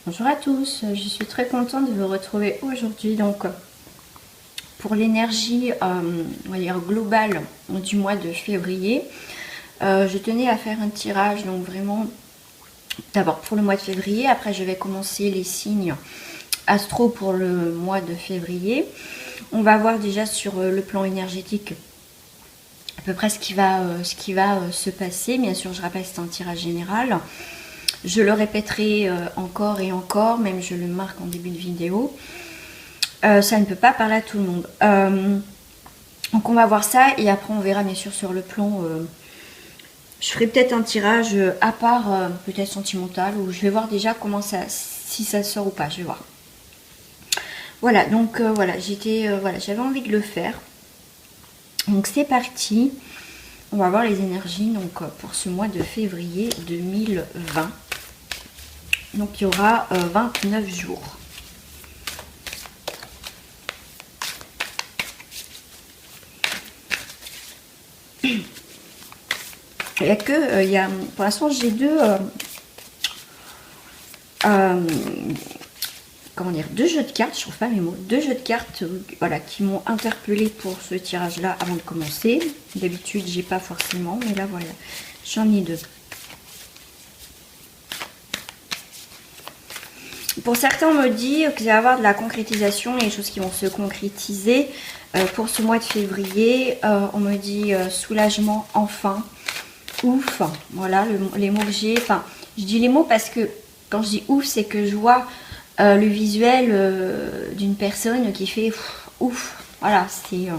Bonjour à tous, je suis très contente de vous retrouver aujourd'hui donc pour l'énergie on va dire globale du mois de février. Je tenais à faire un tirage donc vraiment d'abord pour le mois de février, après je vais commencer les signes astro pour le mois de février. On va voir déjà sur le plan énergétique à peu près ce qui va se passer. Bien sûr je rappelle c'est un tirage général. Je le répéterai encore et encore, même je le marque en début de vidéo. Ça ne peut pas parler à tout le monde. Donc on va voir ça et après on verra bien sûr sur le plan. Je ferai peut-être un tirage à part, peut-être sentimental, ou je vais voir déjà comment ça, si ça sort ou pas. Je vais voir. Voilà, donc voilà, j'avais envie de le faire. Donc c'est parti. On va voir les énergies donc pour ce mois de février 2020. Donc il y aura 29 jours. Il y a que, pour l'instant j'ai deux, comment dire, deux jeux de cartes, je trouve pas mes mots, deux jeux de cartes, voilà, qui m'ont interpellé pour ce tirage-là avant de commencer. D'habitude j'ai pas forcément, mais là voilà, j'en ai deux. Pour certains, on me dit qu'il va y avoir de la concrétisation, les choses qui vont se concrétiser pour ce mois de février. On me dit soulagement, enfin, ouf. Voilà les mots que j'ai. Enfin, je dis les mots parce que quand je dis ouf, c'est que je vois le visuel d'une personne qui fait ouf. Voilà, c'est.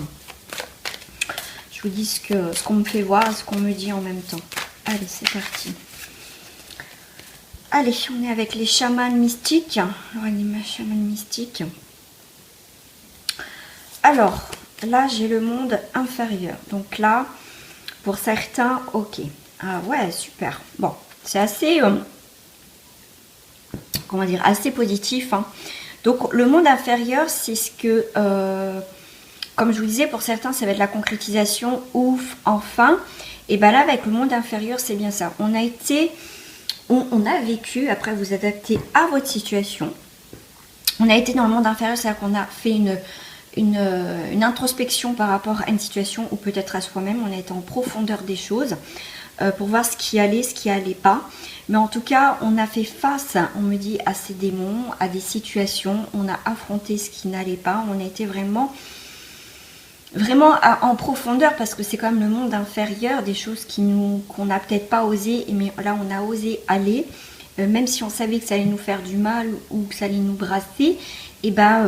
Je vous dis ce qu'on me fait voir, ce qu'on me dit en même temps. Allez, c'est parti. Allez, on est avec les chamans mystiques. Les chamans mystiques. Alors, là, j'ai le monde inférieur. Donc là, pour certains, ok. Ah ouais, super. Bon, c'est assez, comment dire, assez positif. Hein. Donc, le monde inférieur, c'est ce que, comme je vous disais, pour certains, ça va être la concrétisation, ouf, enfin. Et bien là, avec le monde inférieur, c'est bien ça. On a été... On a vécu, après vous adaptez à votre situation. On a été dans le monde inférieur, c'est-à-dire qu'on a fait une introspection par rapport à une situation ou peut-être à soi-même. On a été en profondeur des choses pour voir ce qui allait pas. Mais en tout cas, on a fait face, on me dit, à ces démons, à des situations. On a affronté ce qui n'allait pas. On a été vraiment en profondeur parce que c'est quand même le monde inférieur, des choses qu'on n'a peut-être pas osé, mais là on a osé aller, même si on savait que ça allait nous faire du mal ou que ça allait nous brasser, et ben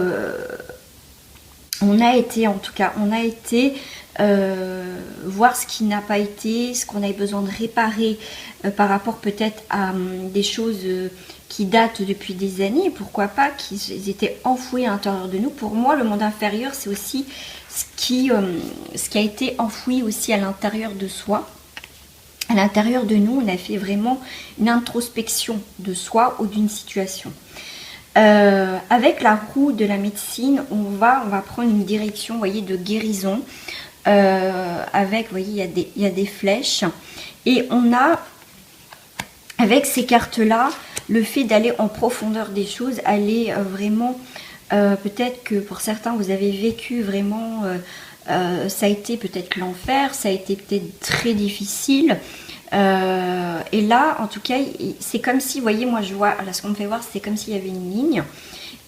on a été voir ce qui n'a pas été, ce qu'on avait besoin de réparer par rapport peut-être à des choses qui datent depuis des années, pourquoi pas, qu'ils étaient enfouis à l'intérieur de nous. Pour moi, le monde inférieur, c'est aussi ce qui a été enfoui aussi à l'intérieur de soi. À l'intérieur de nous, on a fait vraiment une introspection de soi ou d'une situation. Avec la roue de la médecine, on va prendre une direction, vous voyez, de guérison. Avec, vous voyez, il y a des flèches. Et on a, avec ces cartes-là, le fait d'aller en profondeur des choses, aller vraiment... peut-être que pour certains, vous avez vécu vraiment... ça a été peut-être l'enfer, ça a été peut-être très difficile. Et là, en tout cas, c'est comme si, vous voyez, moi je vois, là ce qu'on me fait voir, c'est comme s'il y avait une ligne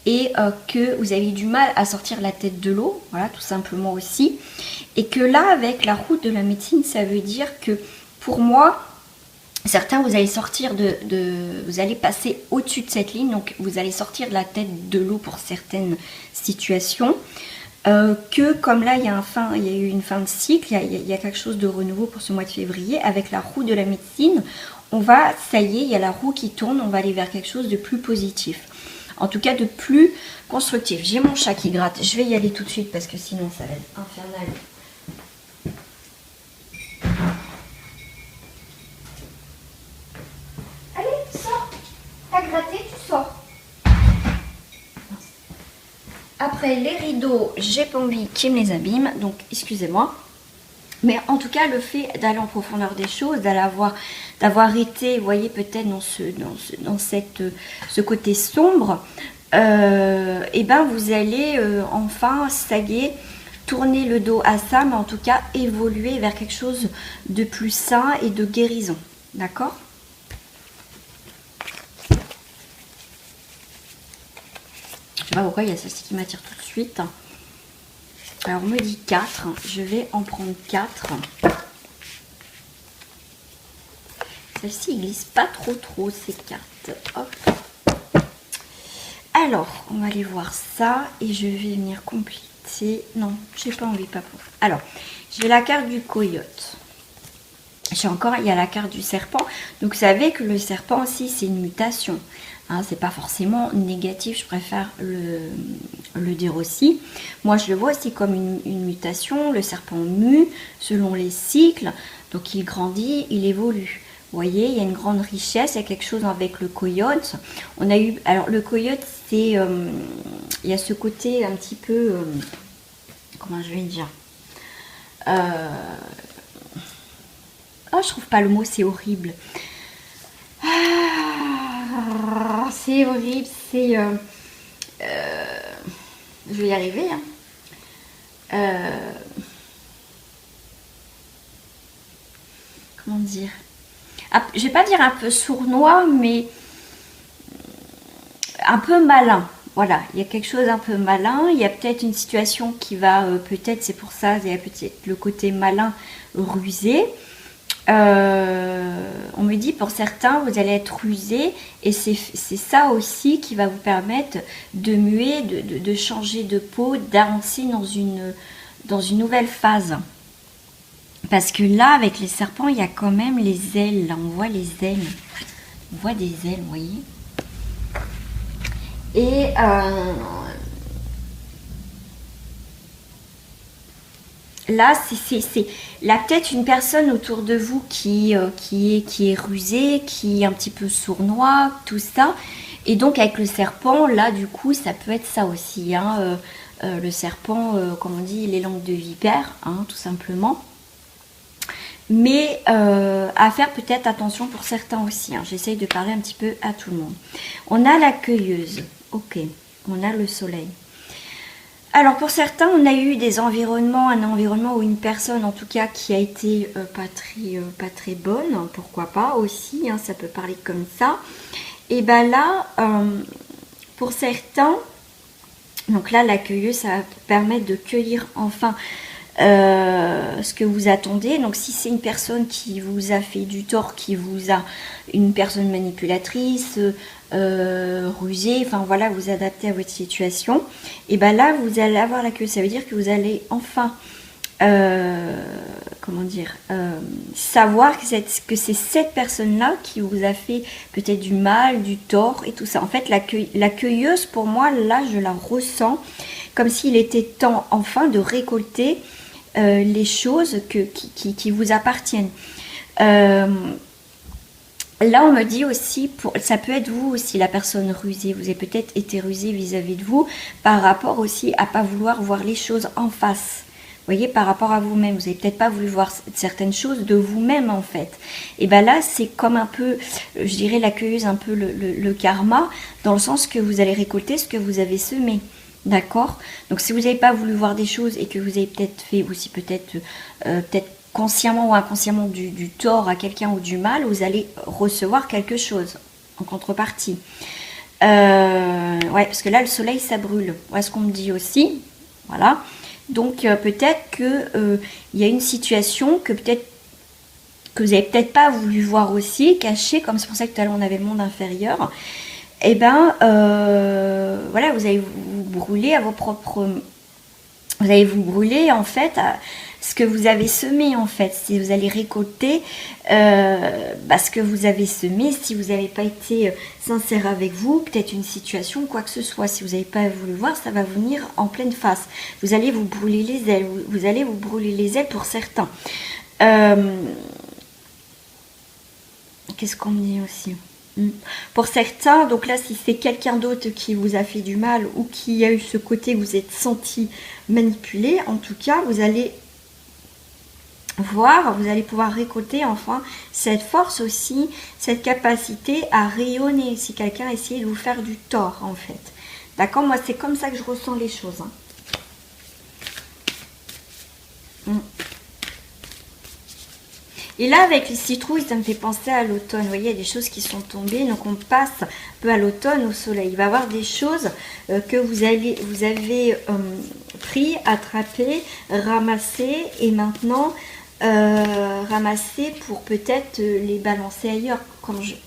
et que vous avez du mal à sortir la tête de l'eau, voilà, tout simplement aussi. Et que là, avec la route de la médecine, ça veut dire que pour moi, certains, vous allez sortir vous allez passer au-dessus de cette ligne, donc vous allez sortir de la tête de l'eau pour certaines situations. Que comme là il y a eu une fin de cycle, il y a quelque chose de renouveau pour ce mois de février avec la roue de la médecine. Ça y est, il y a la roue qui tourne, on va aller vers quelque chose de plus positif, en tout cas de plus constructif. J'ai mon chat qui gratte, je vais y aller tout de suite parce que sinon ça va être infernal. Allez, sors, t'as gratté, tu sors. Après les rideaux, j'ai pas envie qu'ils me les abîment, donc excusez-moi. Mais en tout cas, le fait d'aller en profondeur des choses, d'avoir été, vous voyez, peut-être dans ce côté sombre, et ben vous allez enfin, ça y est, tourner le dos à ça, mais en tout cas évoluer vers quelque chose de plus sain et de guérison. D'accord? Je sais pas pourquoi il y a celle-ci qui m'attire tout de suite. Alors on me dit 4, je vais en prendre 4. Celle-ci ne glisse pas trop ces cartes. Hop. Alors, on va aller voir ça et je vais venir compléter. Non, j'ai pas envie, pas pour. Alors, j'ai la carte du coyote. J'ai encore, il y a la carte du serpent. Donc, vous savez que le serpent aussi, c'est une mutation. Hein, c'est pas forcément négatif, je préfère le dire aussi. Moi, je le vois aussi comme une mutation. Le serpent mue selon les cycles. Donc, il grandit, il évolue. Vous voyez, il y a une grande richesse, il y a quelque chose avec le coyote. On a eu, alors le coyote, c'est, il y a ce côté un petit peu, comment je vais dire, oh, je trouve pas le mot, c'est horrible. C'est horrible, c'est, je vais y arriver, hein. Comment dire? Je vais pas dire un peu sournois, mais un peu malin. Voilà, il y a quelque chose un peu malin. Il y a peut-être une situation qui va, peut-être, c'est pour ça, il y a peut-être le côté malin, rusé. On me dit, pour certains, vous allez être rusé. Et c'est ça aussi qui va vous permettre de muer, de changer de peau, d'avancer dans une nouvelle phase. Parce que là, avec les serpents, il y a quand même les ailes. Là, on voit les ailes. On voit des ailes, vous voyez. Et là, c'est là peut-être une personne autour de vous qui est rusée, qui est un petit peu sournois, tout ça. Et donc, avec le serpent, là, du coup, ça peut être ça aussi. Hein, le serpent, comme on dit, les langues de vipère, hein, tout simplement. Mais à faire peut-être attention pour certains aussi. Hein. J'essaye de parler un petit peu à tout le monde. On a la cueilleuse. Ok. On a le soleil. Alors pour certains, on a eu des environnements, un environnement ou une personne en tout cas qui a été pas très bonne. Pourquoi pas aussi. Hein, ça peut parler comme ça. Et ben là, pour certains, donc là la cueilleuse, ça va permettre de cueillir enfin ce que vous attendez. Donc si c'est une personne qui vous a fait du tort, une personne manipulatrice, rusée, enfin voilà, vous adaptez à votre situation, et ben là vous allez avoir la queue. Ça veut dire que vous allez enfin comment dire, savoir que c'est cette personne-là qui vous a fait peut-être du mal, du tort et tout ça. En fait, la cueilleuse, pour moi, là, je la ressens comme s'il était temps enfin de récolter les choses qui vous appartiennent. Là, on me dit aussi, ça peut être vous aussi, la personne rusée. Vous avez peut-être été rusé vis-à-vis de vous par rapport aussi à pas vouloir voir les choses en face. Vous voyez, par rapport à vous-même. Vous n'avez peut-être pas voulu voir certaines choses de vous-même, en fait. Et bien là, c'est comme un peu, je dirais, la cueilleuse, un peu le karma, dans le sens que vous allez récolter ce que vous avez semé. D'accord? Donc, si vous n'avez pas voulu voir des choses et que vous avez peut-être fait aussi peut-être consciemment ou inconsciemment du tort à quelqu'un ou du mal, vous allez recevoir quelque chose en contrepartie. Ouais, parce que là, le soleil, ça brûle. Voilà ce qu'on me dit aussi. Voilà. Donc, peut-être que y a une situation que peut-être que vous n'avez peut-être pas voulu voir aussi, cachée, comme c'est pour ça que tout à l'heure, on avait le monde inférieur. Et ben, voilà, vous allez vous brûler à vos propres... Vous allez vous brûler, en fait, à ce que vous avez semé, en fait. Si vous allez récolter ce que vous avez semé, si vous n'avez pas été sincère avec vous, peut-être une situation, quoi que ce soit. Si vous n'avez pas voulu voir, ça va venir en pleine face. Vous allez vous brûler les ailes. Vous allez vous brûler les ailes pour certains. Qu'est-ce qu'on me dit aussi ? Pour certains, donc là, si c'est quelqu'un d'autre qui vous a fait du mal ou qui a eu ce côté, vous êtes senti manipulé, en tout cas, vous allez voir, vous allez pouvoir récolter enfin cette force aussi, cette capacité à rayonner si quelqu'un essayait de vous faire du tort en fait. D'accord? Moi c'est comme ça que je ressens les choses. Et là, avec les citrouilles, ça me fait penser à l'automne. Vous voyez, il y a des choses qui sont tombées. Donc, on passe un peu à l'automne, au soleil. Il va y avoir des choses que vous avez pris, attrapé, ramassé. Et maintenant, ramasser pour peut-être les balancer ailleurs.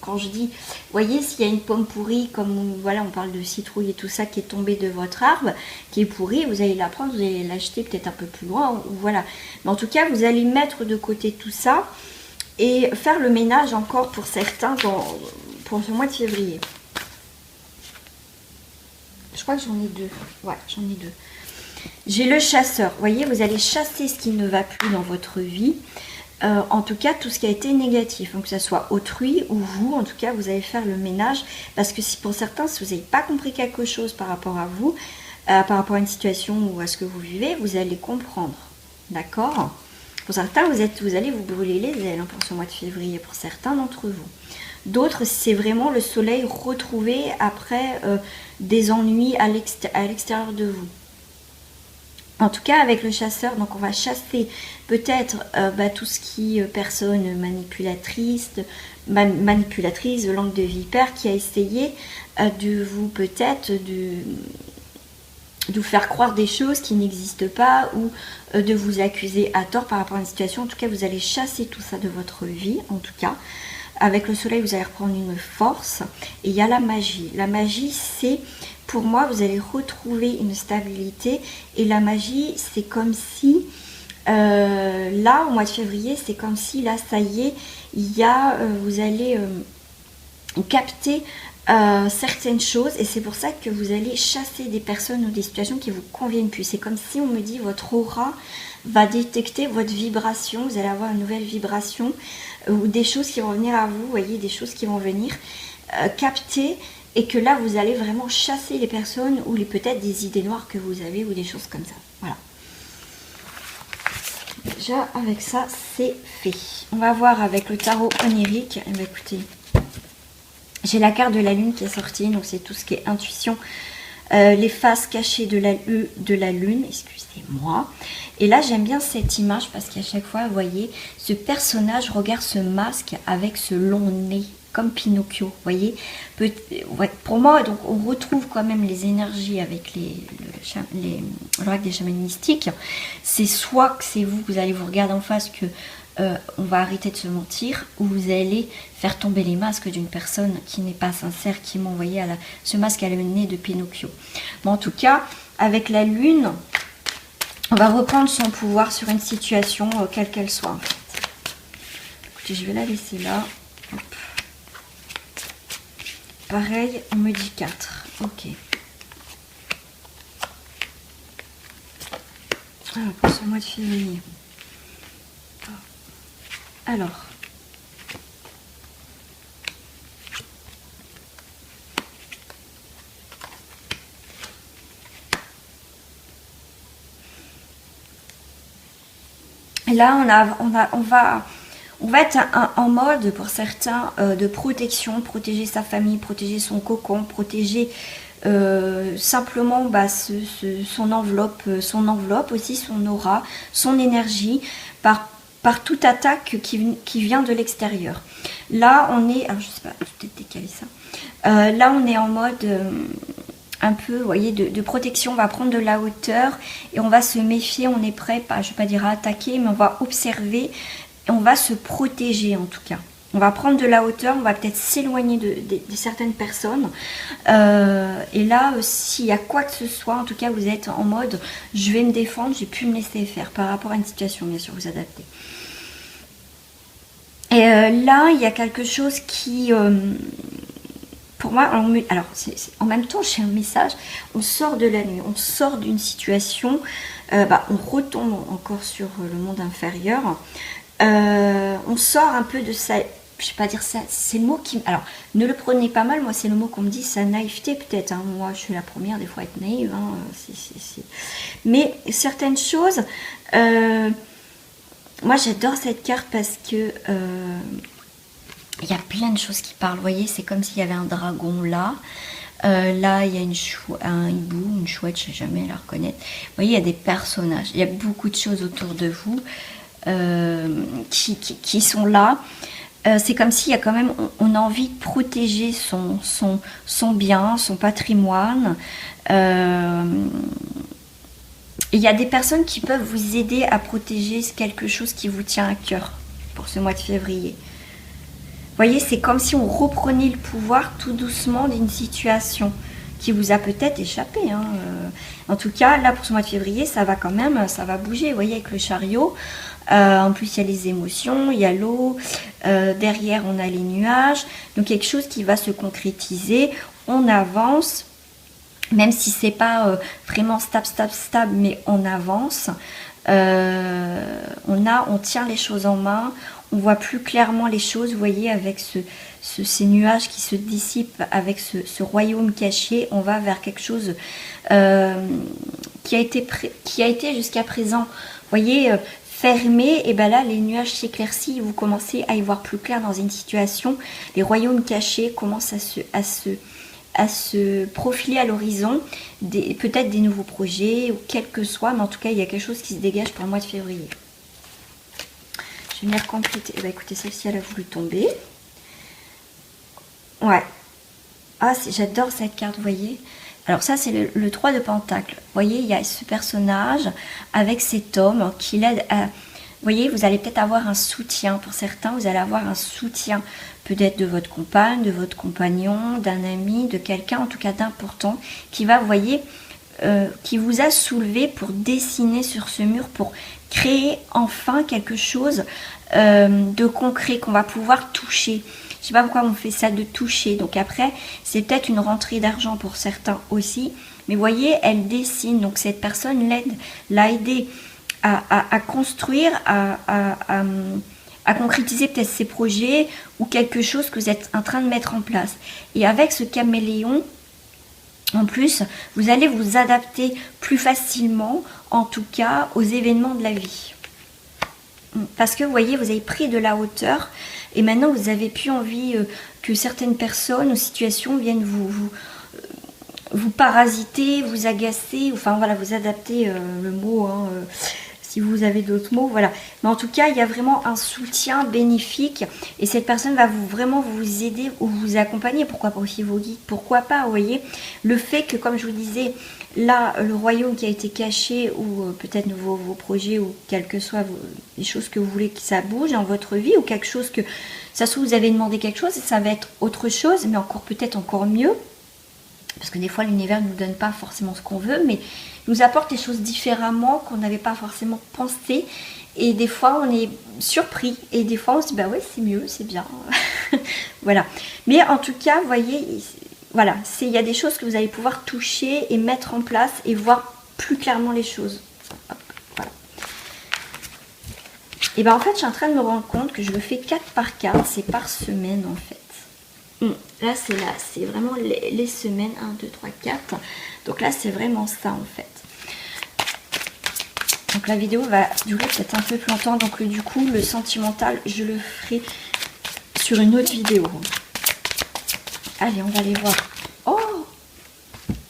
Quand je dis, vous voyez, s'il y a une pomme pourrie, comme voilà, on parle de citrouille et tout ça qui est tombé de votre arbre, qui est pourri, vous allez la prendre, vous allez l'acheter peut-être un peu plus loin, ou voilà. Mais en tout cas, vous allez mettre de côté tout ça et faire le ménage encore pour certains pour ce mois de février. Je crois que j'en ai deux. Ouais, j'en ai deux. J'ai le chasseur. Vous voyez, vous allez chasser ce qui ne va plus dans votre vie. En tout cas, tout ce qui a été négatif. Donc, que ce soit autrui ou vous, en tout cas, vous allez faire le ménage. Parce que si pour certains, si vous n'avez pas compris quelque chose par rapport à vous, par rapport à une situation ou à ce que vous vivez, vous allez comprendre. D'accord? Pour certains, vous allez vous brûler les ailes pour ce mois de février, pour certains d'entre vous. D'autres, c'est vraiment le soleil retrouvé après des ennuis à l'extérieur de vous. En tout cas, avec le chasseur, donc on va chasser peut-être tout ce qui personne manipulatrice, de langue de vipère, qui a essayé de vous peut-être de vous faire croire des choses qui n'existent pas ou de vous accuser à tort par rapport à une situation. En tout cas, vous allez chasser tout ça de votre vie, en tout cas. Avec le soleil, vous allez reprendre une force. Et il y a la magie. La magie, c'est, pour moi, vous allez retrouver une stabilité. Et la magie, c'est comme si, là, au mois de février, c'est comme si, là, ça y est, vous allez capter certaines choses. Et c'est pour ça que vous allez chasser des personnes ou des situations qui vous conviennent plus. C'est comme si on me dit, votre aura va détecter votre vibration. Vous allez avoir une nouvelle vibration. Ou des choses qui vont venir à vous, vous voyez, des choses qui vont venir capter, et que là vous allez vraiment chasser les personnes ou peut-être des idées noires que vous avez ou des choses comme ça. Voilà. Déjà avec ça c'est fait. On va voir avec le tarot onirique. Eh bien, écoutez, j'ai la carte de la lune qui est sortie, donc c'est tout ce qui est intuition. Les faces cachées de la lune, excusez-moi. Et là, j'aime bien cette image parce qu'à chaque fois, vous voyez, ce personnage regarde ce masque avec ce long nez, comme Pinocchio, vous voyez. Pour moi, donc, on retrouve quand même les énergies avec l'oracle des chamans mystiques. C'est soit que c'est vous, vous allez vous regarder en face, que on va arrêter de se mentir, ou vous allez faire tomber les masques d'une personne qui n'est pas sincère, qui m'a envoyé ce masque à le nez de Pinocchio. Mais en tout cas, avec la lune, on va reprendre son pouvoir sur une situation, quelle qu'elle soit. En fait. Écoutez, je vais la laisser là. Hop. Pareil, on me dit 4. Ok. Alors, pour ce mois de février. Alors. Là, on va être en mode, pour certains, de protection, protéger sa famille, protéger son cocon, protéger simplement son enveloppe aussi, son aura, son énergie, par toute attaque qui vient de l'extérieur. Là, on est... Alors, je sais pas, je vais peut-être décaler ça. Là, on est en mode... un peu, vous voyez, de protection. On va prendre de la hauteur et on va se méfier. On est prêt, je ne vais pas dire à attaquer, mais on va observer et on va se protéger en tout cas. On va prendre de la hauteur, on va peut-être s'éloigner de certaines personnes. Et là, s'il y a quoi que ce soit, en tout cas, vous êtes en mode, je vais me défendre, j'ai pu me laisser faire par rapport à une situation, bien sûr, vous adaptez. Et là, il y a quelque chose qui... pour moi, alors en même temps, j'ai un message, on sort de la nuit, on sort d'une situation, on retombe encore sur le monde inférieur, on sort un peu de ça, je ne vais pas dire ça, c'est le mot qui... Alors, ne le prenez pas mal, moi c'est le mot qu'on me dit, sa naïveté peut-être, hein. Moi je suis la première des fois à être naïve, hein. Mais certaines choses... moi j'adore cette carte parce que il y a plein de choses qui parlent. Vous voyez, c'est comme s'il y avait un dragon là. Là, il y a un hibou, une chouette, je ne sais jamais la reconnaître. Vous voyez, il y a des personnages. Il y a beaucoup de choses autour de vous qui sont là. C'est comme s'il y a quand même, on a envie de protéger son bien, son patrimoine. Il y a des personnes qui peuvent vous aider à protéger quelque chose qui vous tient à cœur pour ce mois de février. Vous voyez, c'est comme si on reprenait le pouvoir tout doucement d'une situation qui vous a peut-être échappé. Hein. En tout cas, là, pour ce mois de février, ça va quand même, ça va bouger. Vous voyez, avec le chariot. En plus, il y a les émotions, il y a l'eau. Derrière, on a les nuages. Donc, quelque chose qui va se concrétiser. On avance. Même si c'est pas vraiment stable, mais on avance. On tient les choses en main. On voit plus clairement les choses, vous voyez, avec ces nuages qui se dissipent, avec ce royaume caché, on va vers quelque chose qui a été jusqu'à présent, vous voyez, fermé, et bien là, les nuages s'éclaircissent, vous commencez à y voir plus clair dans une situation, les royaumes cachés commencent à se profiler à l'horizon, peut-être des nouveaux projets, ou quel que soit, mais en tout cas, il y a quelque chose qui se dégage pour le mois de février. Je vais venir compléter. Eh bien, écoutez, celle-ci, elle a voulu tomber. Ouais. Ah, j'adore cette carte, vous voyez. Alors ça, c'est le 3 de Pentacle. Vous voyez, il y a ce personnage avec cet homme qui l'aide à... Vous voyez, vous allez peut-être avoir un soutien. Pour certains, vous allez avoir un soutien peut-être de votre compagne, de votre compagnon, d'un ami, de quelqu'un, en tout cas d'important, qui va, vous voyez, qui vous a soulevé pour dessiner sur ce mur, pour créer enfin quelque chose de concret qu'on va pouvoir toucher. Je ne sais pas pourquoi on fait ça, de toucher. Donc après, c'est peut-être une rentrée d'argent pour certains aussi. Mais vous voyez, elle dessine. Donc cette personne l'a aidé à construire, à concrétiser peut-être ses projets ou quelque chose que vous êtes en train de mettre en place. Et avec ce caméléon, en plus, vous allez vous adapter plus facilement, en tout cas, aux événements de la vie. Parce que, vous voyez, vous avez pris de la hauteur et maintenant, vous n'avez plus envie que certaines personnes ou situations viennent vous parasiter, vous agacer, enfin voilà, vous adapter le mot, hein, si vous avez d'autres mots, voilà. Mais en tout cas, il y a vraiment un soutien bénéfique et cette personne va vraiment vous aider ou vous accompagner. Pourquoi pas aussi vos guides, pourquoi pas, vous voyez. Le fait que, comme je vous disais, là, le royaume qui a été caché ou peut-être vos projets ou quelles que soient les choses que vous voulez que ça bouge dans votre vie ou quelque chose que, ça se trouve, vous avez demandé quelque chose et ça va être autre chose, mais encore peut-être encore mieux. Parce que des fois, l'univers ne nous donne pas forcément ce qu'on veut, mais nous apporte les choses différemment qu'on n'avait pas forcément pensé. Et des fois, on est surpris. Et des fois, on se dit, bah ouais, c'est mieux, c'est bien. Voilà. Mais en tout cas, vous voyez, voilà, il y a des choses que vous allez pouvoir toucher et mettre en place et voir plus clairement les choses. Hop, voilà. Et bien, en fait, je suis en train de me rendre compte que je le fais 4 par 4. C'est par semaine, en fait. Là, c'est vraiment les semaines 1, 2, 3, 4. Donc là, c'est vraiment ça en fait. Donc la vidéo va durer peut-être un peu plus longtemps. Donc du coup, le sentimental, je le ferai sur une autre vidéo. Allez, on va aller voir. Oh!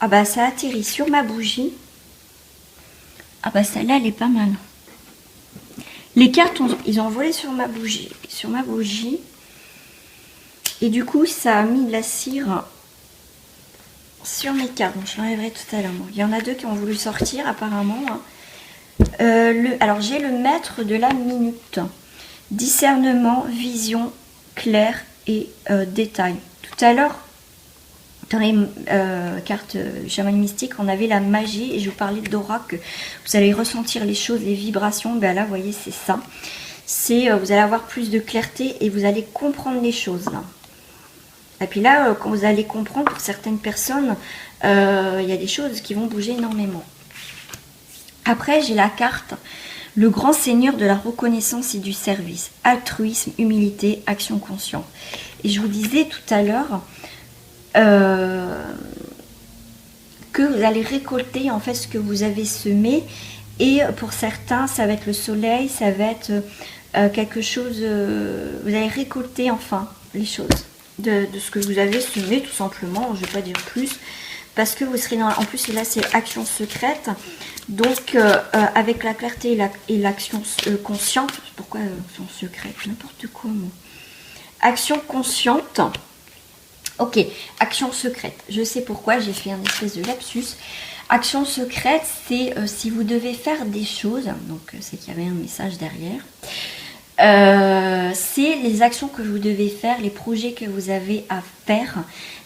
Ah bah ça atterrit sur ma bougie. Ah bah celle-là, elle est pas mal. Les cartes, ils ont volé sur ma bougie. Et du coup, ça a mis de la cire sur mes cartes. Donc, je l'enlèverai tout à l'heure. Il y en a 2 qui ont voulu sortir, apparemment. Hein. Alors, j'ai le maître de la minute. Discernement, vision, clair et détail. Tout à l'heure, dans les cartes chaman mystique, on avait la magie. Et je vous parlais d'aura, que vous allez ressentir les choses, les vibrations. Ben là, vous voyez, c'est ça. Vous allez avoir plus de clarté et vous allez comprendre les choses, là. Et puis là, quand vous allez comprendre, pour certaines personnes, il y a des choses qui vont bouger énormément. Après, j'ai la carte, le grand seigneur de la reconnaissance et du service. Altruisme, humilité, action consciente. Et je vous disais tout à l'heure que vous allez récolter en fait ce que vous avez semé. Et pour certains, ça va être le soleil, ça va être quelque chose... vous allez récolter enfin les choses de ce que vous avez semé, tout simplement. Je ne vais pas dire plus. Parce que vous serez dans... En plus, là, c'est action secrète. Donc, avec la clarté et l'action consciente... Pourquoi action secrète? N'importe quoi, moi. Action consciente. Ok, action secrète. Je sais pourquoi, j'ai fait un espèce de lapsus. Action secrète, c'est si vous devez faire des choses, donc c'est qu'il y avait un message derrière, c'est les actions que vous devez faire, les projets que vous avez à faire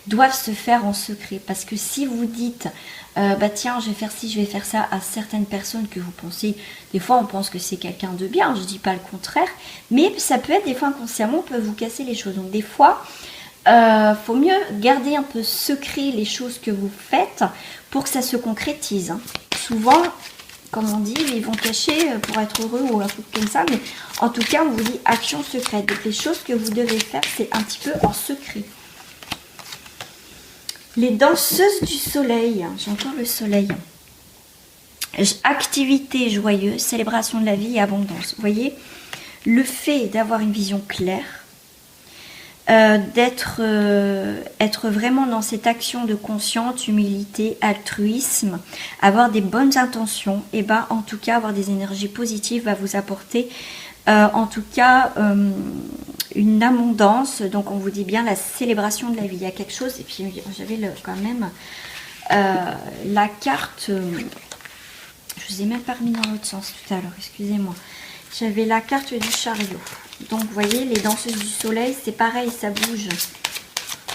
doivent se faire en secret. Parce que si vous dites, bah tiens, je vais faire ci, je vais faire ça à certaines personnes que vous pensez, des fois on pense que c'est quelqu'un de bien, je dis pas le contraire, mais ça peut être des fois inconsciemment, on peut vous casser les choses. Donc des fois, faut mieux garder un peu secret les choses que vous faites pour que ça se concrétise. Souvent, comme on dit, ils vont cacher pour être heureux ou un truc comme ça, mais en tout cas, on vous dit action secrète. Donc les choses que vous devez faire, c'est un petit peu en secret. Les danseuses du soleil, j'ai encore le soleil. Activité joyeuse, célébration de la vie et abondance. Vous voyez, le fait d'avoir une vision claire, d'être être vraiment dans cette action de conscience, humilité, altruisme, avoir des bonnes intentions, et ben en tout cas avoir des énergies positives va vous apporter en tout cas une abondance. Donc on vous dit bien la célébration de la vie, il y a quelque chose. Et puis j'avais quand même la carte, je vous ai même pas remis dans l'autre sens tout à l'heure, excusez-moi. J'avais la carte du chariot. Donc, vous voyez, les danseuses du soleil, c'est pareil, ça bouge.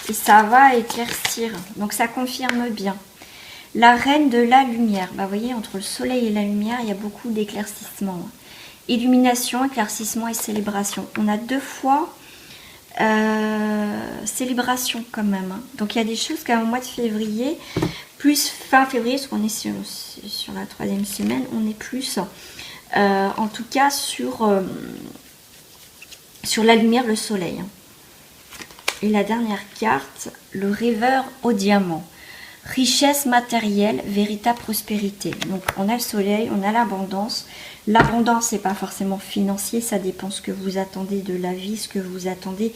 Et ça va éclaircir. Donc, ça confirme bien. La reine de la lumière. Bah, vous voyez, entre le soleil et la lumière, il y a beaucoup d'éclaircissement. Illumination, éclaircissement et célébration. On a deux fois célébration quand même. Donc, il y a des choses qu'au mois de février, plus fin février, parce qu'on est sur la 3e semaine, on est plus... en tout cas sur la lumière, le soleil. Et la dernière carte, le rêveur au diamant. Richesse matérielle, véritable prospérité. Donc on a le soleil, on a l'abondance. L'abondance, c'est pas forcément financier, ça dépend ce que vous attendez de la vie, ce que vous attendez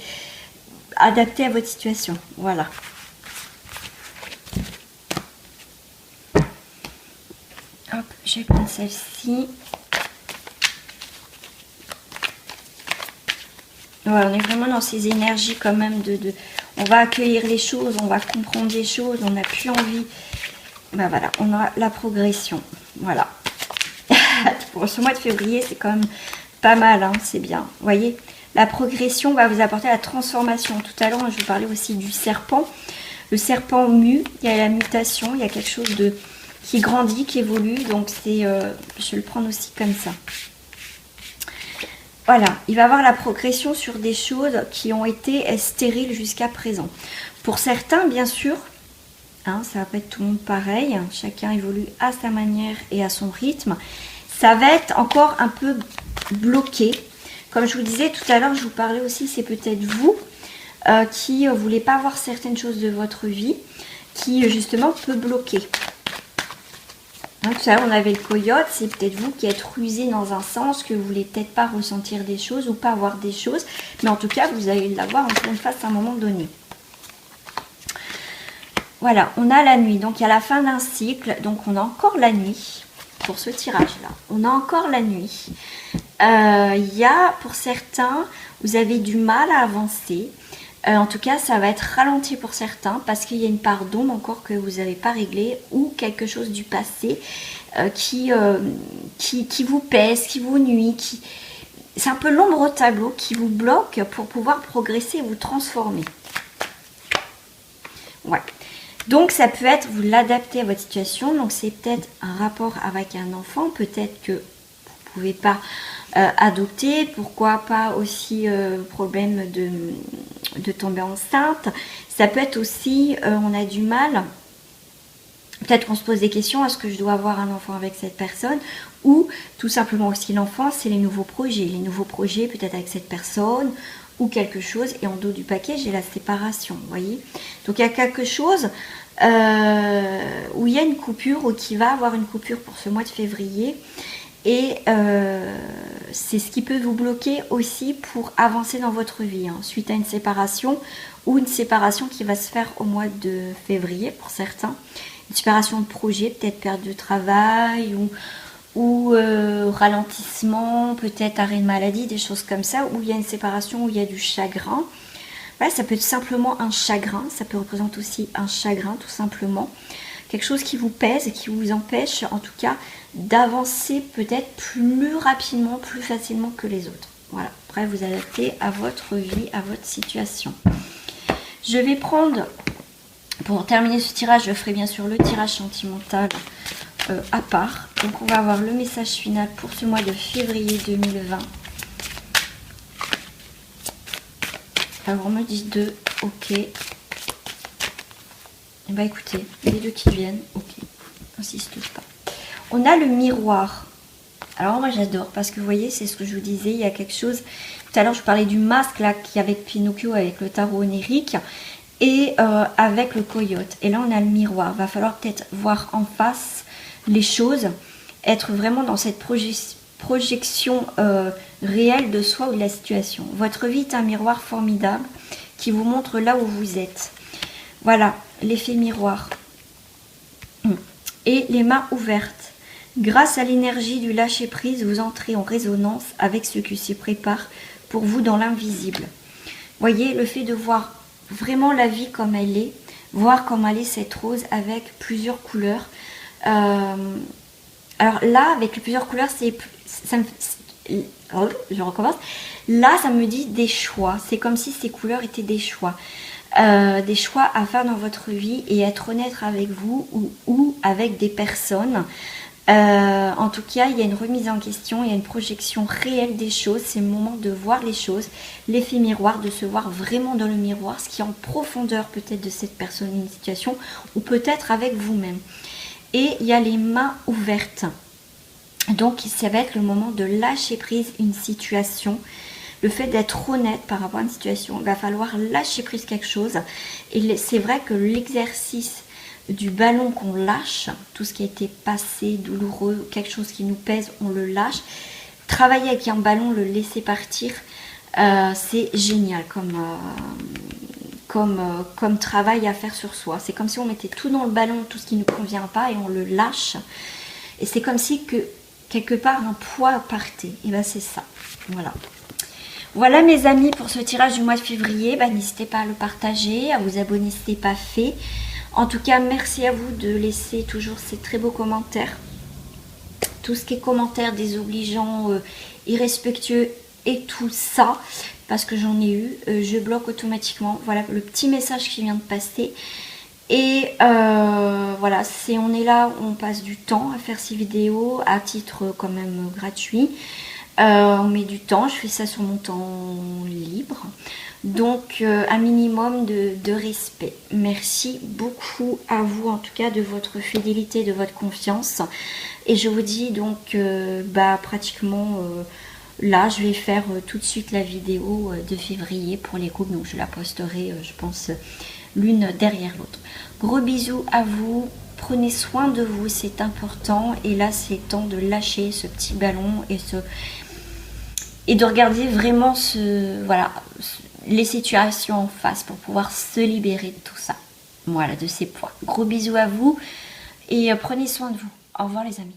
adapté à votre situation. Voilà. Hop, je vais prendre celle-ci. Voilà, on est vraiment dans ces énergies quand même on va accueillir les choses, on va comprendre les choses, on n'a plus envie. Ben voilà, on a la progression. Voilà. Pour ce mois de février, c'est quand même pas mal, hein, c'est bien. Vous voyez, la progression va vous apporter la transformation. Tout à l'heure, je vous parlais aussi du serpent. Le serpent mue, il y a la mutation, il y a quelque chose qui grandit, qui évolue. Donc, je vais le prendre aussi comme ça. Voilà, il va avoir la progression sur des choses qui ont été stériles jusqu'à présent. Pour certains, bien sûr, hein, ça va pas être tout le monde pareil. Chacun évolue à sa manière et à son rythme. Ça va être encore un peu bloqué. Comme je vous disais tout à l'heure, je vous parlais aussi, c'est peut-être vous qui ne voulez pas voir certaines choses de votre vie qui, justement, peut bloquer. Hein, tout à l'heure, on avait le coyote, c'est peut-être vous qui êtes rusé dans un sens, que vous voulez peut-être pas ressentir des choses ou pas voir des choses. Mais en tout cas, vous allez l'avoir en pleine face à un moment donné. Voilà, on a la nuit. Donc, il y a la fin d'un cycle. Donc, on a encore la nuit pour ce tirage-là. On a encore la nuit. Il y a, pour certains, vous avez du mal à avancer. En tout cas, ça va être ralenti pour certains parce qu'il y a une part d'ombre encore que vous n'avez pas réglée ou quelque chose du passé qui vous pèse, qui vous nuit. C'est un peu l'ombre au tableau qui vous bloque pour pouvoir progresser et vous transformer. Ouais. Donc, ça peut être, vous l'adaptez à votre situation. Donc, c'est peut-être un rapport avec un enfant. Peut-être que vous ne pouvez pas adopter. Pourquoi pas aussi problème de tomber enceinte. Ça peut être aussi, on a du mal Peut-être qu'on se pose des questions, est-ce que je dois avoir un enfant avec cette personne? Ou tout simplement aussi l'enfant, c'est les nouveaux projets. Les nouveaux projets peut-être avec cette personne ou quelque chose. Et en dos du paquet, j'ai la séparation, vous voyez. Donc il y a quelque chose où il y a une coupure, ou qui va avoir une coupure pour ce mois de février. Et c'est ce qui peut vous bloquer aussi pour avancer dans votre vie, hein, suite à une séparation ou une séparation qui va se faire au mois de février pour certains. Une séparation de projet, peut-être perte de travail ou ralentissement, peut-être arrêt de maladie, des choses comme ça, où il y a une séparation, où il y a du chagrin. Voilà, ça peut être simplement un chagrin, ça peut représenter aussi un chagrin tout simplement. Quelque chose qui vous pèse et qui vous empêche en tout cas d'avancer peut-être plus rapidement, plus facilement que les autres. Voilà, après vous adaptez à votre vie, à votre situation. Je vais prendre, pour terminer ce tirage, je ferai bien sûr le tirage sentimental à part. Donc on va avoir le message final pour ce mois de février 2020. Alors on me dit 2, ok. Et bah écoutez, les deux qui viennent, ok, n'insiste pas. On a le miroir. Alors moi j'adore parce que vous voyez, c'est ce que je vous disais, il y a quelque chose. Tout à l'heure je parlais du masque là qui est avec Pinocchio, avec le tarot onirique et avec le coyote. Et là on a le miroir. Va falloir peut-être voir en face les choses, être vraiment dans cette projection réelle de soi ou de la situation. Votre vie est un miroir formidable qui vous montre là où vous êtes. Voilà, l'effet miroir. Et les mains ouvertes. Grâce à l'énergie du lâcher-prise, vous entrez en résonance avec ce qui se prépare pour vous dans l'invisible. Voyez, le fait de voir vraiment la vie comme elle est, voir comment elle est cette rose avec plusieurs couleurs. Alors là, avec plusieurs couleurs, je recommence. Là, ça me dit des choix. C'est comme si ces couleurs étaient des choix. Des choix à faire dans votre vie et être honnête avec vous ou avec des personnes. En tout cas, il y a une remise en question, il y a une projection réelle des choses. C'est le moment de voir les choses, l'effet miroir, de se voir vraiment dans le miroir, ce qui est en profondeur peut-être de cette personne, une situation, ou peut-être avec vous-même. Et il y a les mains ouvertes. Donc, ça va être le moment de lâcher prise une situation. Le fait d'être honnête par rapport à une situation, il va falloir lâcher prise quelque chose. Et c'est vrai que l'exercice du ballon qu'on lâche, tout ce qui a été passé, douloureux, quelque chose qui nous pèse, on le lâche. Travailler avec un ballon, le laisser partir, c'est génial comme travail à faire sur soi. C'est comme si on mettait tout dans le ballon, tout ce qui ne nous convient pas, et on le lâche. Et c'est comme si que quelque part un poids partait. Et bien c'est ça. Voilà. Voilà mes amis pour ce tirage du mois de février. N'hésitez pas à le partager, à vous abonner si ce n'est pas fait. En tout cas, merci à vous de laisser toujours ces très beaux commentaires. Tout ce qui est commentaires désobligeants, irrespectueux et tout ça, parce que j'en ai eu, je bloque automatiquement. Voilà le petit message qui vient de passer. Et voilà, on est là, on passe du temps à faire ces vidéos à titre quand même gratuit. On met du temps, je fais ça sur mon temps libre. Donc un minimum de respect. Merci beaucoup à vous en tout cas de votre fidélité, de votre confiance. Et je vous dis donc pratiquement là je vais faire tout de suite la vidéo de février pour les couples. Donc je la posterai je pense l'une derrière l'autre. Gros bisous à vous. Prenez soin de vous, c'est important. Et là c'est temps de lâcher ce petit ballon et de regarder vraiment les situations en face pour pouvoir se libérer de tout ça. Voilà, de ces poids. Gros bisous à vous et prenez soin de vous. Au revoir les amis.